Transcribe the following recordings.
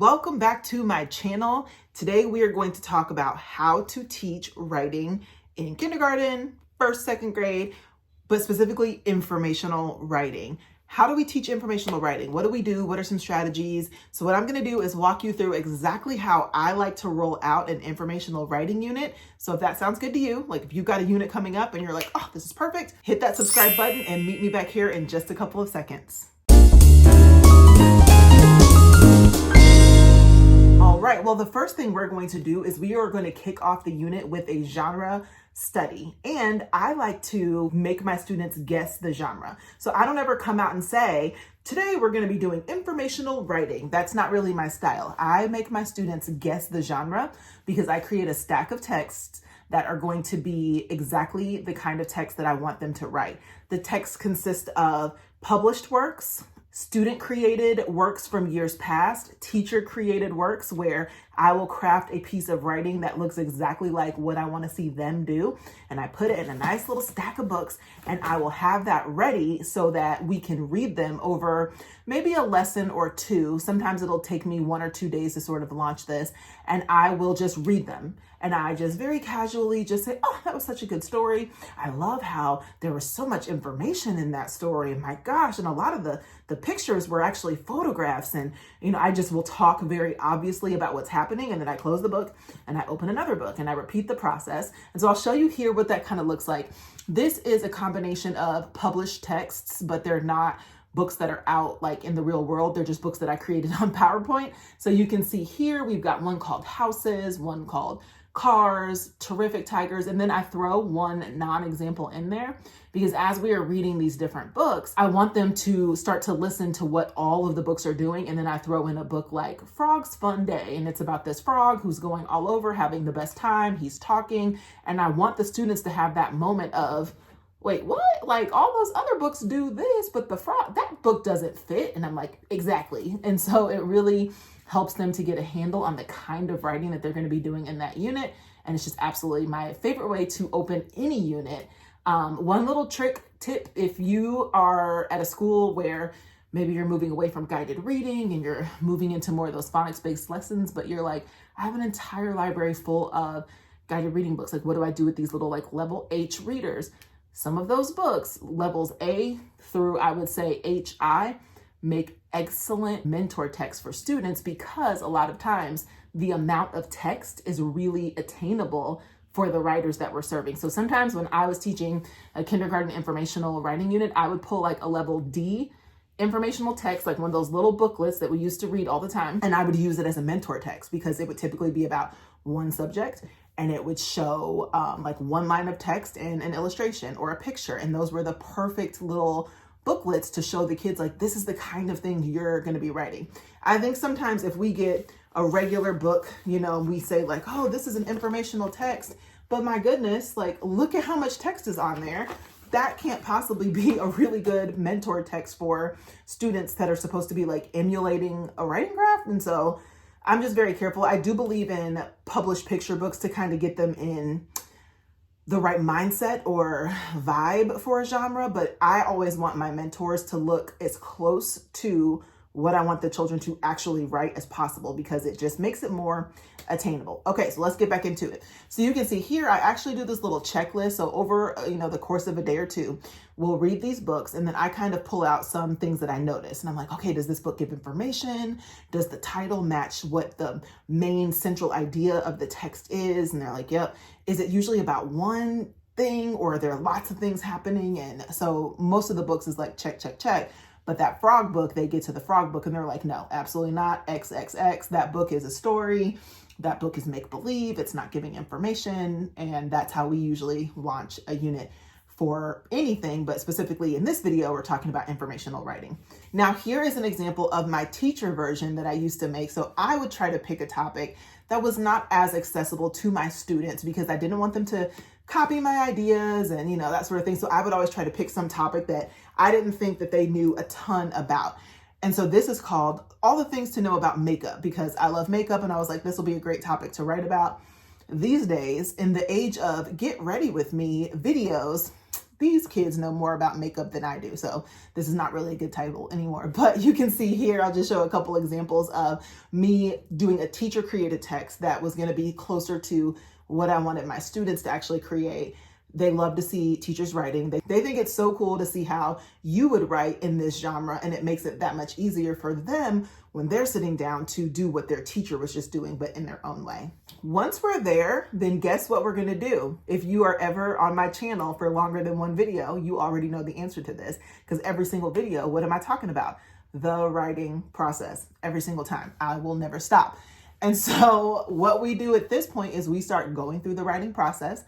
Welcome back to my channel. Today we are going to talk about how to teach writing in kindergarten, first, second grade, but specifically informational writing. How do we teach informational writing? What do we do? What are some strategies? So what I'm going to do is walk you through exactly how I like to roll out an informational writing unit. So if that sounds good to you, like if you've got a unit coming up and you're like, oh, this is perfect, hit that subscribe button and meet me back here in just a couple of seconds. All right, well, the first thing we're going to do is we are going to kick off the unit with a genre study. And I like to make my students guess the genre. So I don't ever come out and say, today we're going to be doing informational writing. That's not really my style. I make my students guess the genre because I create a stack of texts that are going to be exactly the kind of text that I want them to write. The text consists of published works, student-created works from years past, teacher-created works where I will craft a piece of writing that looks exactly like what I want to see them do. And I put it in a nice little stack of books and I will have that ready so that we can read them over maybe a lesson or two. Sometimes it'll take me 1 or 2 days to sort of launch this, and I will just read them. And I just very casually just say, oh, that was such a good story. I love how there was so much information in that story. My gosh. And a lot of the pictures were actually photographs. And, I just will talk very obviously about what's happening. And then I close the book and I open another book and I repeat the process. And so I'll show you here what that kind of looks like. This is a combination of published texts, but they're not books that are out like in the real world. They're just books that I created on PowerPoint. So you can see here, we've got one called Houses, one called Cars, Terrific Tigers, and then I throw one non-example in there because as we are reading these different books, I want them to start to listen to what all of the books are doing. And then I throw in a book like Frog's Fun Day, and it's about this frog who's going all over having the best time. He's talking, and I want the students to have that moment of, wait, what? Like all those other books do this, but the frog, that book doesn't fit. And I'm like, exactly. And so it really helps them to get a handle on the kind of writing that they're going to be doing in that unit. And it's just absolutely my favorite way to open any unit. One little tip, if you are at a school where maybe you're moving away from guided reading and you're moving into more of those phonics-based lessons, but you're like, I have an entire library full of guided reading books. Like, what do I do with these little like level H readers? Some of those books, levels A through, I would say, HI, make excellent mentor text for students because a lot of times the amount of text is really attainable for the writers that we're serving. So sometimes when I was teaching a kindergarten informational writing unit, I would pull like a level D informational text, like one of those little booklets that we used to read all the time. And I would use it as a mentor text because it would typically be about one subject and it would show like one line of text and an illustration or a picture. And those were the perfect little booklets to show the kids like, this is the kind of thing you're going to be writing. I think sometimes if we get a regular book, we say like, oh, this is an informational text, but my goodness, like, look at how much text is on there. That can't possibly be a really good mentor text for students that are supposed to be like emulating a writing craft. And so I'm just very careful. I do believe in published picture books to kind of get them in the right mindset or vibe for a genre, but I always want my mentors to look as close to what I want the children to actually write as possible because it just makes it more attainable. Okay, so let's get back into it. So you can see here, I actually do this little checklist. So over, the course of a day or two, we'll read these books and then I kind of pull out some things that I notice. And I'm like, okay, does this book give information? Does the title match what the main central idea of the text is? And they're like, yep. Is it usually about one thing or are there lots of things happening? And so most of the books is like, check, check, check. But that frog book, they get to the frog book and they're like, no, absolutely not. XXX. That book is a story. That book is make-believe. It's not giving information. And that's how we usually launch a unit for anything, but specifically in this video, we're talking about informational writing. Now, here is an example of my teacher version that I used to make. So I would try to pick a topic that was not as accessible to my students because I didn't want them to copy my ideas and, that sort of thing. So I would always try to pick some topic that I didn't think that they knew a ton about. And so this is called All the Things to Know About Makeup because I love makeup and I was like, this will be a great topic to write about. These days, in the age of get ready with me videos, these kids know more about makeup than I do. So this is not really a good title anymore, but you can see here, I'll just show a couple examples of me doing a teacher created text that was going to be closer to what I wanted my students to actually create. They love to see teachers writing. They think it's so cool to see how you would write in this genre, and it makes it that much easier for them when they're sitting down to do what their teacher was just doing, but in their own way. Once we're there, then guess what we're gonna do? If you are ever on my channel for longer than one video, you already know the answer to this, because every single video, what am I talking about? The writing process. Every single time. I will never stop. And so what we do at this point is we start going through the writing process.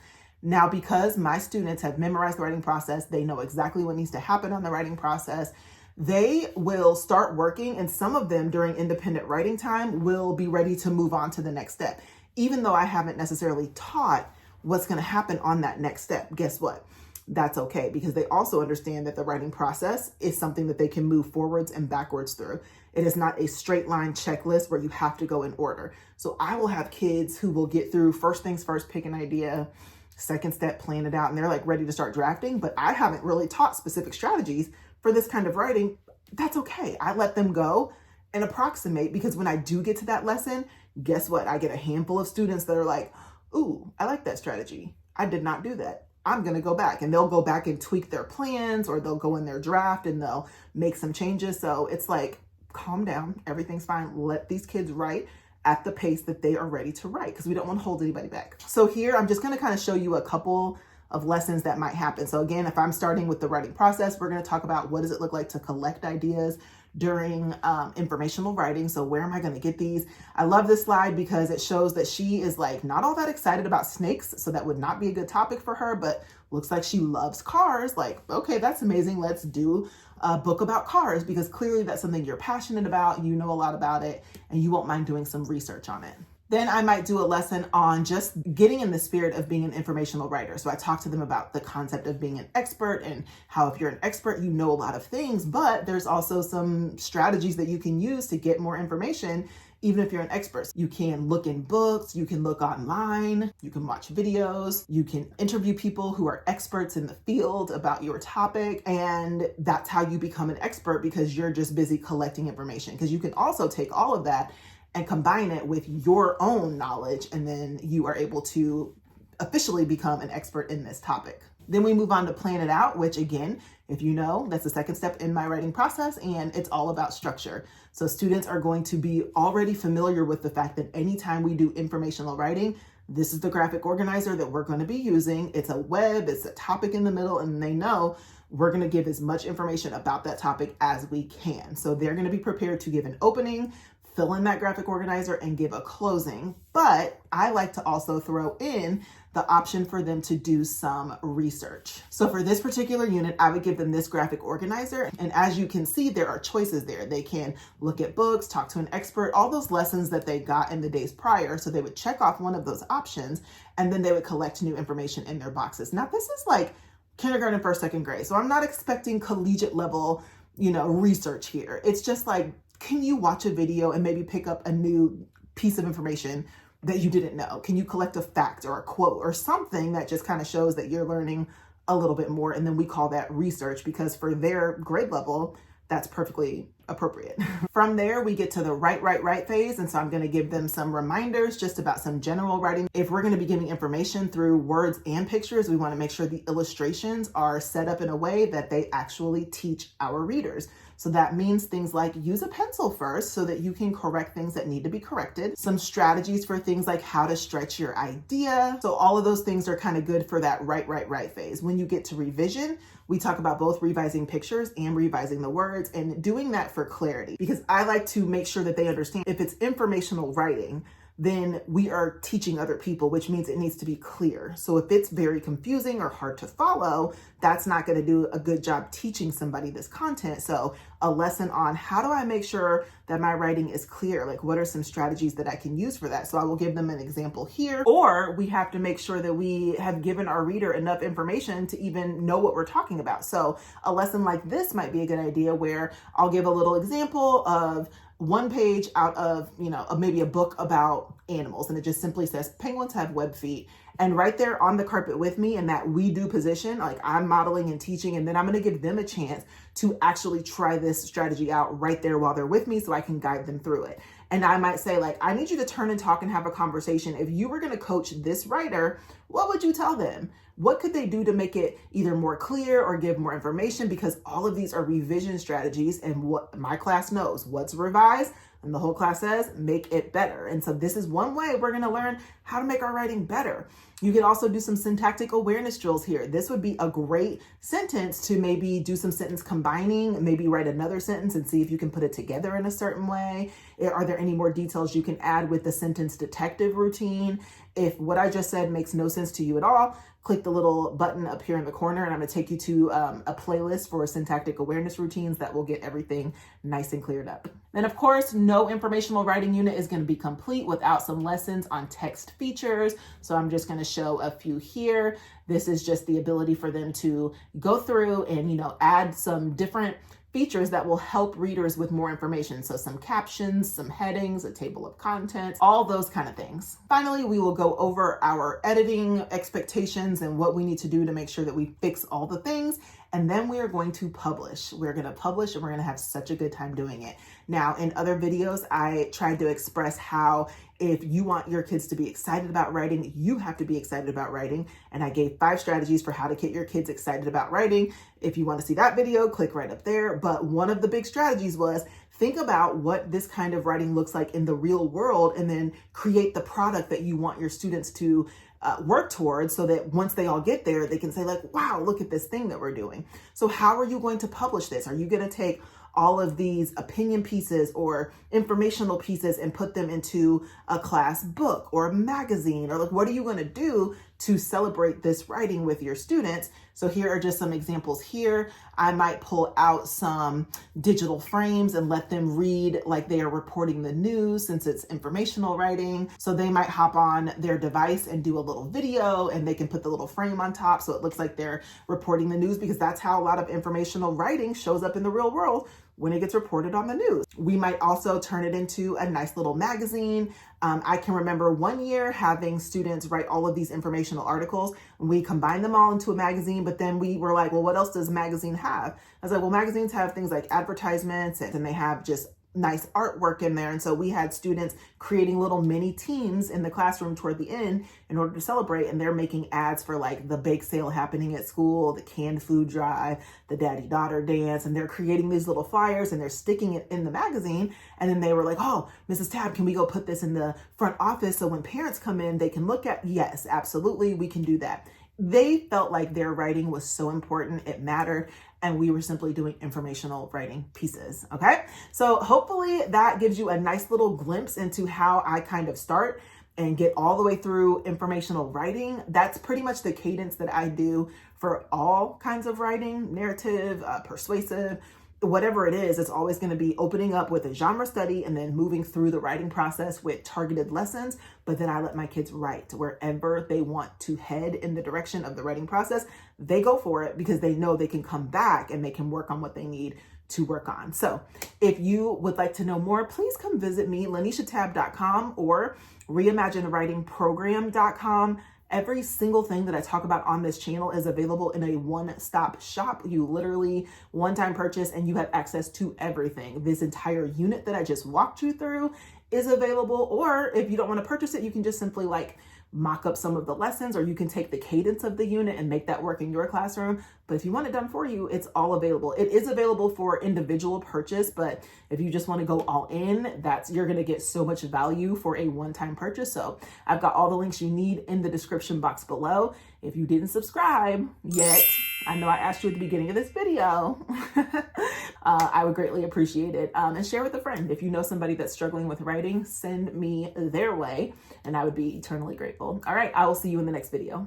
Now, because my students have memorized the writing process, they know exactly what needs to happen on the writing process, they will start working, and some of them during independent writing time will be ready to move on to the next step. Even though I haven't necessarily taught what's going to happen on that next step, guess what? That's okay, because they also understand that the writing process is something that they can move forwards and backwards through. It is not a straight line checklist where you have to go in order. So I will have kids who will get through first things first, pick an idea, second step, plan it out, and they're like ready to start drafting, but I haven't really taught specific strategies for this kind of writing. That's okay. I let them go and approximate, because when I do get to that lesson, guess what? I get a handful of students that are like, ooh, I like that strategy. I did not do that. I'm going to go back, and they'll go back and tweak their plans, or they'll go in their draft and they'll make some changes. So it's like, calm down. Everything's fine. Let these kids write at the pace that they are ready to write, because we don't want to hold anybody back. So here, I'm just going to kind of show you a couple of lessons that might happen. So again, if I'm starting with the writing process, we're going to talk about what does it look like to collect ideas during informational writing. So where am I going to get these? I love this slide because it shows that she is like not all that excited about snakes. So that would not be a good topic for her, but looks like she loves cars. Like, okay, that's amazing. Let's do a book about cars, because clearly that's something you're passionate about. You know a lot about it, and you won't mind doing some research on it. Then I might do a lesson on just getting in the spirit of being an informational writer. So I talk to them about the concept of being an expert, and how if you're an expert, you know a lot of things, but there's also some strategies that you can use to get more information. Even if you're an expert, you can look in books, you can look online, you can watch videos, you can interview people who are experts in the field about your topic. And that's how you become an expert, because you're just busy collecting information. Because you can also take all of that and combine it with your own knowledge, and then you are able to officially become an expert in this topic. Then we move on to plan it out, which again, if you know, that's the second step in my writing process, and it's all about structure. So students are going to be already familiar with the fact that anytime we do informational writing, this is the graphic organizer that we're going to be using. It's a web, it's a topic in the middle, and they know we're going to give as much information about that topic as we can. So they're going to be prepared to give an opening, fill in that graphic organizer, and give a closing. But I like to also throw in the option for them to do some research. So for this particular unit, I would give them this graphic organizer. And as you can see, there are choices there. They can look at books, talk to an expert, all those lessons that they got in the days prior. So they would check off one of those options, and then they would collect new information in their boxes. Now, this is like kindergarten, first, second grade. So I'm not expecting collegiate level, research here. It's just like, can you watch a video and maybe pick up a new piece of information that you didn't know? Can you collect a fact or a quote or something that just kind of shows that you're learning a little bit more? And then we call that research, because for their grade level, that's perfectly appropriate. From there, we get to the write phase. And so I'm going to give them some reminders just about some general writing. If we're going to be giving information through words and pictures, we want to make sure the illustrations are set up in a way that they actually teach our readers. So that means things like use a pencil first so that you can correct things that need to be corrected. Some strategies for things like how to stretch your idea. So all of those things are kind of good for that write phase. When you get to revision, we talk about both revising pictures and revising the words, and doing that for clarity, because I like to make sure that they understand if it's informational writing, then we are teaching other people, which means it needs to be clear. So if it's very confusing or hard to follow, that's not going to do a good job teaching somebody this content. So a lesson on how do I make sure that my writing is clear? Like, what are some strategies that I can use for that? So I will give them an example here. Or we have to make sure that we have given our reader enough information to even know what we're talking about. So a lesson like this might be a good idea, where I'll give a little example of one page out of, maybe a book about animals. And it just simply says penguins have web feet. And right there on the carpet with me in that we do position, like I'm modeling and teaching, and then I'm going to give them a chance to actually try this strategy out right there while they're with me so I can guide them through it. And I might say, like, I need you to turn and talk and have a conversation. If you were going to coach this writer, what would you tell them? What could they do to make it either more clear or give more information? Because all of these are revision strategies, and what my class knows, what's revised, and the whole class says, make it better. And so this is one way we're going to learn how to make our writing better. You can also do some syntactic awareness drills here. This would be a great sentence to maybe do some sentence combining, maybe write another sentence and see if you can put it together in a certain way. Are there any more details you can add with the sentence detective routine? If what I just said makes no sense to you at all, click the little button up here in the corner and I'm going to take you to a playlist for syntactic awareness routines that will get everything nice and cleared up. And of course, no informational writing unit is going to be complete without some lessons on text features. So I'm just going to show a few here. This is just the ability for them to go through and, add some different features that will help readers with more information. So some captions, some headings, a table of contents, all those kind of things. Finally, we will go over our editing expectations and what we need to do to make sure that we fix all the things. And then we are going to publish. We're going to publish and we're going to have such a good time doing it. Now, in other videos, I tried to express how if you want your kids to be excited about writing, you have to be excited about writing. And I gave 5 strategies for how to get your kids excited about writing. If you want to see that video, click right up there. But one of the big strategies was think about what this kind of writing looks like in the real world and then create the product that you want your students to work towards so that once they all get there, they can say like, wow, look at this thing that we're doing. So how are you going to publish this? Are you going to take all of these opinion pieces or informational pieces and put them into a class book or a magazine? Or like, what are you going to do to celebrate this writing with your students? So here are just some examples here. I might pull out some digital frames and let them read like they are reporting the news since it's informational writing. So they might hop on their device and do a little video and they can put the little frame on top so it looks like they're reporting the news, because that's how a lot of informational writing shows up in the real world when it gets reported on the news. We might also turn it into a nice little magazine. I can remember one year having students write all of these informational articles. We combined them all into a magazine, but then we were like, well, what else does a magazine have? I was like, well, magazines have things like advertisements and they have just nice artwork in there. And so we had students creating little mini teams in the classroom toward the end in order to celebrate. And they're making ads for like the bake sale happening at school, the canned food drive, the daddy-daughter dance. And they're creating these little flyers and they're sticking it in the magazine. And then they were like, oh, Mrs. Tab, can we go put this in the front office so when parents come in, they can look at, yes, absolutely, we can do that. They felt like their writing was so important, it mattered, and we were simply doing informational writing pieces, okay? So hopefully that gives you a nice little glimpse into how I kind of start and get all the way through informational writing. That's pretty much the cadence that I do for all kinds of writing, narrative, persuasive, whatever it is. It's always going to be opening up with a genre study and then moving through the writing process with targeted lessons. But then I let my kids write wherever they want to head in the direction of the writing process. They go for it because they know they can come back and they can work on what they need to work on. So if you would like to know more, please come visit me, lanishatab.com or reimaginewritingprogram.com. Every single thing that I talk about on this channel is available in a one-stop shop. You literally one-time purchase and you have access to everything. This entire unit that I just walked you through is available. Or if you don't want to purchase it, you can just simply like mock up some of the lessons, or you can take the cadence of the unit and make that work in your classroom. But if you want it done for you, it's all available. It is available for individual purchase, but if you just want to go all in, you're going to get so much value for a one-time purchase. So I've got all the links you need in the description box below. If you didn't subscribe yet, I know I asked you at the beginning of this video, I would greatly appreciate it. And share with a friend. If you know somebody that's struggling with writing, send me their way and I would be eternally grateful. All right, I will see you in the next video.